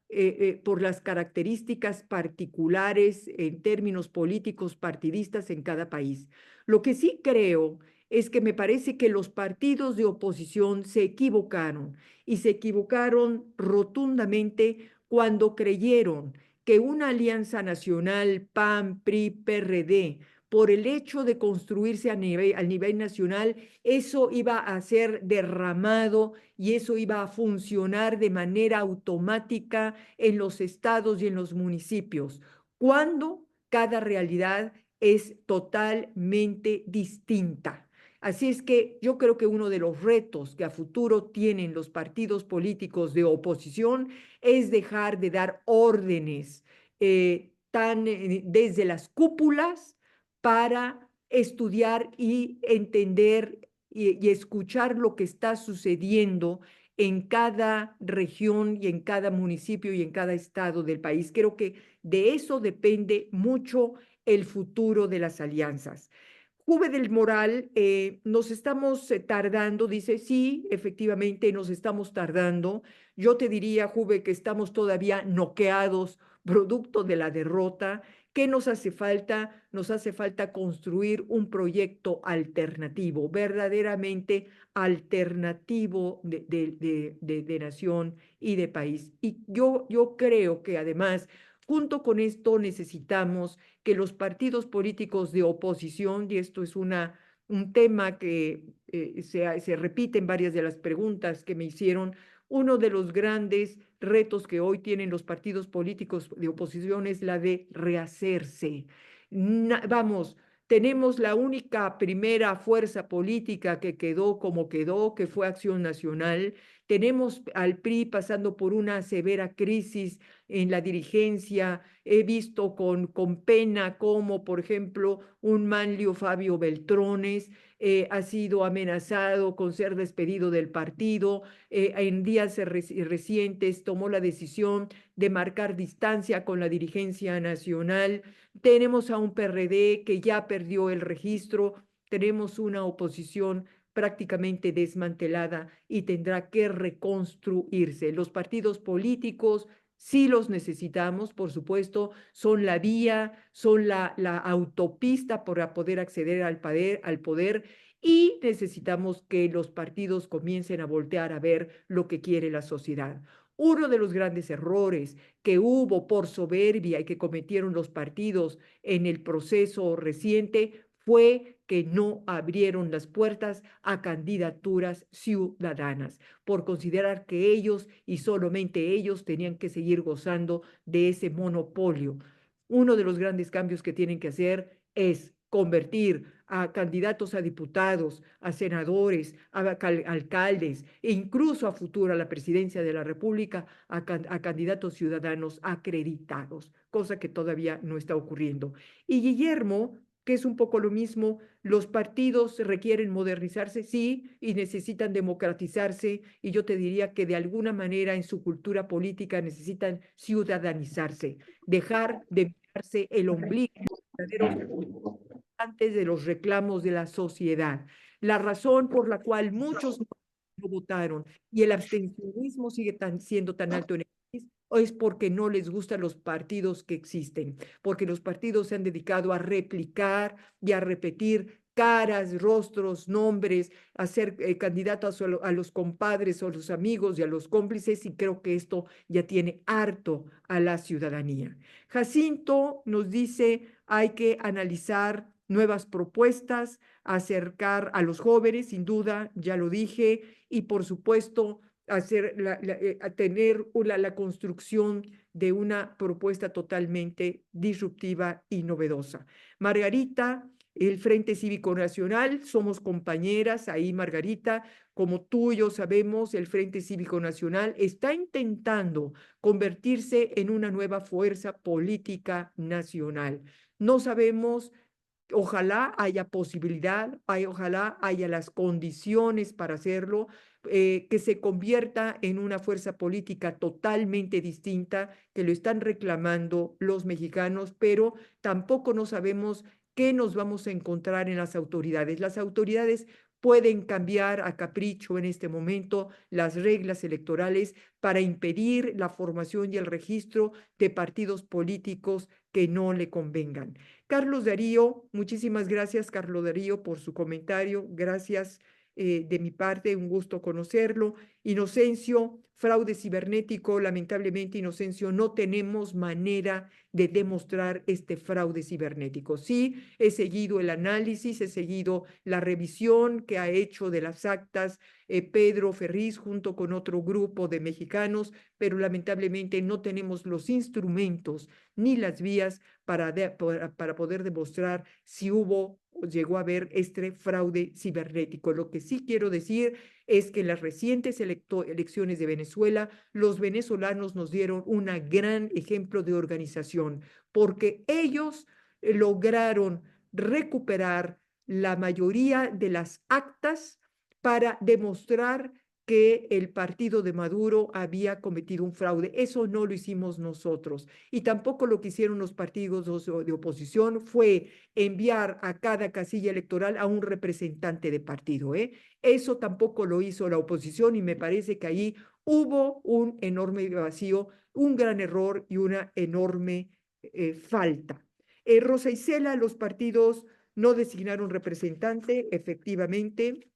por las características particulares en términos políticos partidistas en cada país. Lo que sí creo es que me parece que los partidos de oposición se equivocaron y se equivocaron rotundamente cuando creyeron que una alianza nacional PAN, PRI, PRD, por el hecho de construirse al nivel nacional, eso iba a ser derramado y eso iba a funcionar de manera automática en los estados y en los municipios, cuando cada realidad es totalmente distinta. Así es que yo creo que uno de los retos que a futuro tienen los partidos políticos de oposición es dejar de dar órdenes desde las cúpulas para estudiar y entender y escuchar lo que está sucediendo en cada región y en cada municipio y en cada estado del país. Creo que de eso depende mucho el futuro de las alianzas. Juve del Moral, nos estamos tardando, dice, sí, efectivamente nos estamos tardando. Yo te diría, Juve, que estamos todavía noqueados, producto de la derrota. ¿Qué nos hace falta? Nos hace falta construir un proyecto alternativo, verdaderamente alternativo de nación y de país. Y yo creo que además, junto con esto, necesitamos que los partidos políticos de oposición, y esto es un tema que se repite en varias de las preguntas que me hicieron, uno de los grandes retos que hoy tienen los partidos políticos de oposición es la de rehacerse. Vamos, tenemos la única primera fuerza política que quedó como quedó, que fue Acción Nacional. Tenemos al PRI pasando por una severa crisis en la dirigencia. He visto con pena cómo, por ejemplo, un Manlio Fabio Beltrones ha sido amenazado con ser despedido del partido. En días recientes tomó la decisión de marcar distancia con la dirigencia nacional. Tenemos a un PRD que ya perdió el registro. Tenemos una oposición prácticamente desmantelada y tendrá que reconstruirse. Los partidos políticos sí los necesitamos, por supuesto, son la vía, son la autopista para poder acceder al poder y necesitamos que los partidos comiencen a voltear a ver lo que quiere la sociedad. Uno de los grandes errores que hubo por soberbia y que cometieron los partidos en el proceso reciente fue que no abrieron las puertas a candidaturas ciudadanas, por considerar que ellos y solamente ellos tenían que seguir gozando de ese monopolio. Uno de los grandes cambios que tienen que hacer es convertir a candidatos a diputados, a senadores, a alcaldes e incluso a futuro a la presidencia de la República a candidatos ciudadanos acreditados, cosa que todavía no está ocurriendo. Y Guillermo, que es un poco lo mismo, los partidos requieren modernizarse, sí, y necesitan democratizarse, y yo te diría que de alguna manera en su cultura política necesitan ciudadanizarse, dejar de mirarse el ombligo antes de los reclamos de la sociedad. La razón por la cual muchos no votaron y el abstencionismo sigue siendo tan alto en el país es porque no les gustan los partidos que existen, porque los partidos se han dedicado a replicar y a repetir caras, rostros, nombres, a ser candidatos a los compadres o a los amigos y a los cómplices, y creo que esto ya tiene harto a la ciudadanía. Jacinto nos dice, hay que analizar nuevas propuestas, acercar a los jóvenes, sin duda, ya lo dije, y por supuesto a tener la construcción de una propuesta totalmente disruptiva y novedosa. Margarita, el Frente Cívico Nacional, somos compañeras ahí, Margarita, como tú y yo sabemos, el Frente Cívico Nacional está intentando convertirse en una nueva fuerza política nacional. No sabemos Ojalá haya posibilidad, ojalá haya las condiciones para hacerlo, que se convierta en una fuerza política totalmente distinta, que lo están reclamando los mexicanos, pero tampoco no sabemos qué nos vamos a encontrar en las autoridades. Las autoridades pueden cambiar a capricho en este momento las reglas electorales para impedir la formación y el registro de partidos políticos que no le convengan. Carlos Darío, muchísimas gracias, Carlos Darío, por su comentario. Gracias de mi parte, un gusto conocerlo. Inocencio, fraude cibernético, lamentablemente, Inocencio, no tenemos manera de demostrar este fraude cibernético. Sí, he seguido el análisis, he seguido la revisión que ha hecho de las actas Pedro Ferriz junto con otro grupo de mexicanos, pero lamentablemente no tenemos los instrumentos ni las vías para poder demostrar si hubo o llegó a haber este fraude cibernético. Lo que sí quiero decir es que en las recientes elecciones de Venezuela, los venezolanos nos dieron un gran ejemplo de organización, porque ellos lograron recuperar la mayoría de las actas para demostrar que el partido de Maduro había cometido un fraude. Eso no lo hicimos nosotros. Y tampoco lo que hicieron los partidos de oposición fue enviar a cada casilla electoral a un representante de partido. Eso tampoco lo hizo la oposición y me parece que ahí hubo un enorme vacío, un gran error y una enorme falta. Rosa Isela, los partidos no designaron representante, efectivamente,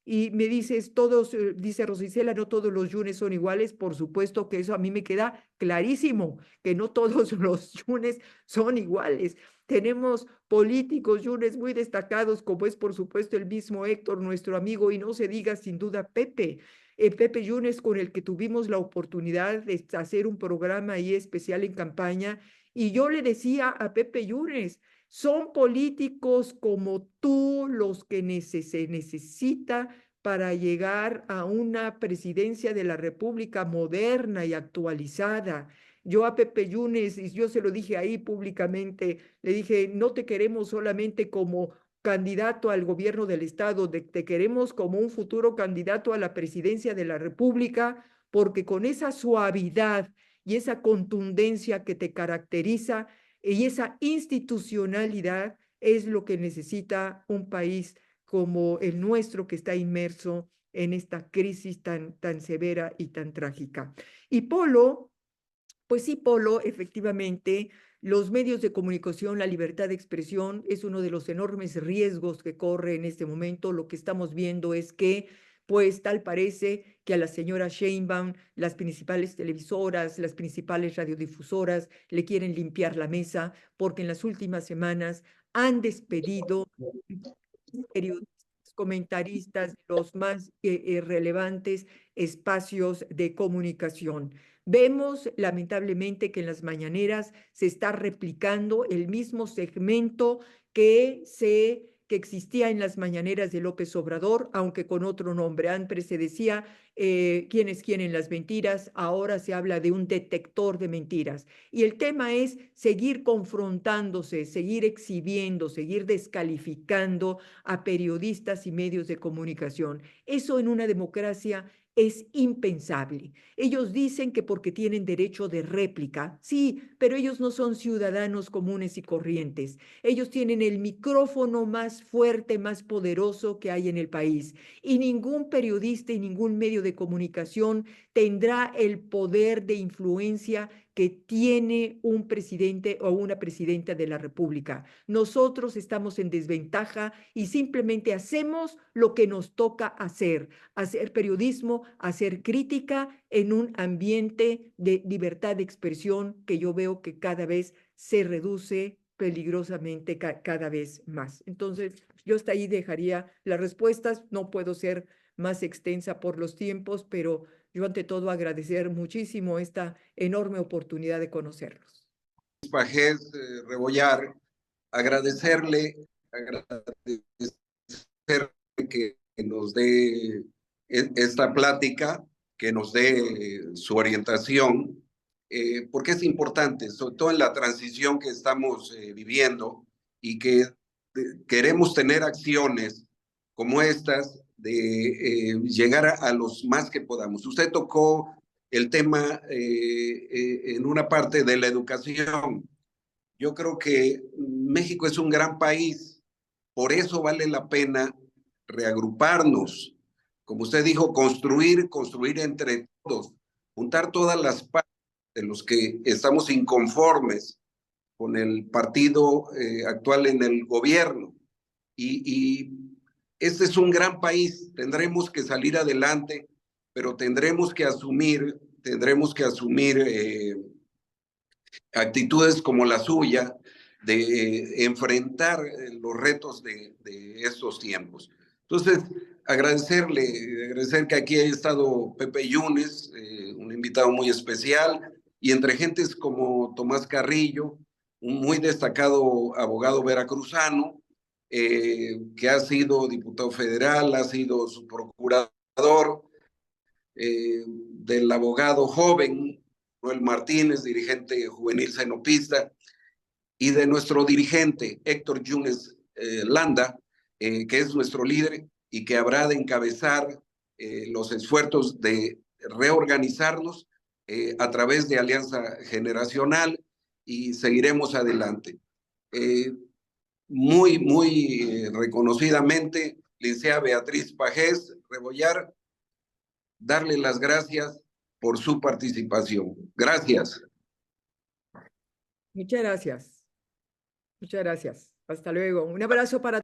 y me dices, todos, dice Rosa Isela, no todos los yunes son iguales. Por supuesto que eso a mí me queda clarísimo, que no todos los yunes son iguales. Tenemos políticos yunes muy destacados, como es por supuesto el mismo Héctor, nuestro amigo, y no se diga sin duda Pepe. Pepe Yunes, con el que tuvimos la oportunidad de hacer un programa ahí especial en campaña, y yo le decía a Pepe Yunes, son políticos como tú los que se necesita para llegar a una presidencia de la República moderna y actualizada. Yo a Pepe Yunes, y yo se lo dije ahí públicamente, le dije, no te queremos solamente como candidato al gobierno del Estado, te queremos como un futuro candidato a la presidencia de la República, porque con esa suavidad y esa contundencia que te caracteriza, y esa institucionalidad es lo que necesita un país como el nuestro, que está inmerso en esta crisis tan severa y tan trágica. Y Polo, pues sí, Polo, efectivamente, los medios de comunicación, la libertad de expresión es uno de los enormes riesgos que corre en este momento. Lo que estamos viendo es que pues tal parece que a la señora Sheinbaum, las principales televisoras, las principales radiodifusoras le quieren limpiar la mesa, porque en las últimas semanas han despedido periodistas, comentaristas de los más relevantes espacios de comunicación. Vemos lamentablemente que en las mañaneras se está replicando el mismo segmento que existía en las mañaneras de López Obrador, aunque con otro nombre. Antes se decía quién es quién en las mentiras, ahora se habla de un detector de mentiras. Y el tema es seguir confrontándose, seguir exhibiendo, seguir descalificando a periodistas y medios de comunicación. Eso en una democracia es impensable. Ellos dicen que porque tienen derecho de réplica, sí, pero ellos no son ciudadanos comunes y corrientes. Ellos tienen el micrófono más fuerte, más poderoso que hay en el país. Y ningún periodista y ningún medio de comunicación tendrá el poder de influencia que tiene un presidente o una presidenta de la República. Nosotros estamos en desventaja y simplemente hacemos lo que nos toca hacer periodismo, hacer crítica en un ambiente de libertad de expresión que yo veo que cada vez se reduce peligrosamente cada vez más. Entonces, yo hasta ahí dejaría las respuestas. No puedo ser más extensa por los tiempos, pero yo ante todo agradecer muchísimo esta enorme oportunidad de conocerlos. Pajés Rebollar, agradecerle que nos dé esta plática, que nos dé su orientación, porque es importante, sobre todo en la transición que estamos viviendo, y que queremos tener acciones como estas de llegar a los más que podamos. Usted tocó el tema en una parte de la educación. Yo creo que México es un gran país, por eso vale la pena reagruparnos. Como usted dijo, construir entre todos, juntar todas las partes de los que estamos inconformes con el partido actual en el gobierno. Y este es un gran país, tendremos que salir adelante, pero tendremos que asumir actitudes como la suya de enfrentar los retos de estos tiempos. Entonces, agradecer que aquí haya estado Pepe Yunes, un invitado muy especial, y entre gentes como Tomás Carrillo, un muy destacado abogado veracruzano, que ha sido diputado federal, ha sido su procurador, del abogado joven Noel Martínez, dirigente juvenil cenopista, y de nuestro dirigente Héctor Yunes Landa, que es nuestro líder y que habrá de encabezar los esfuerzos de reorganizarnos a través de Alianza Generacional, y seguiremos adelante. Muy reconocidamente, licenciada Beatriz Pajés Rebollar, darle las gracias por su participación. Gracias. Muchas gracias. Muchas gracias. Hasta luego. Un abrazo para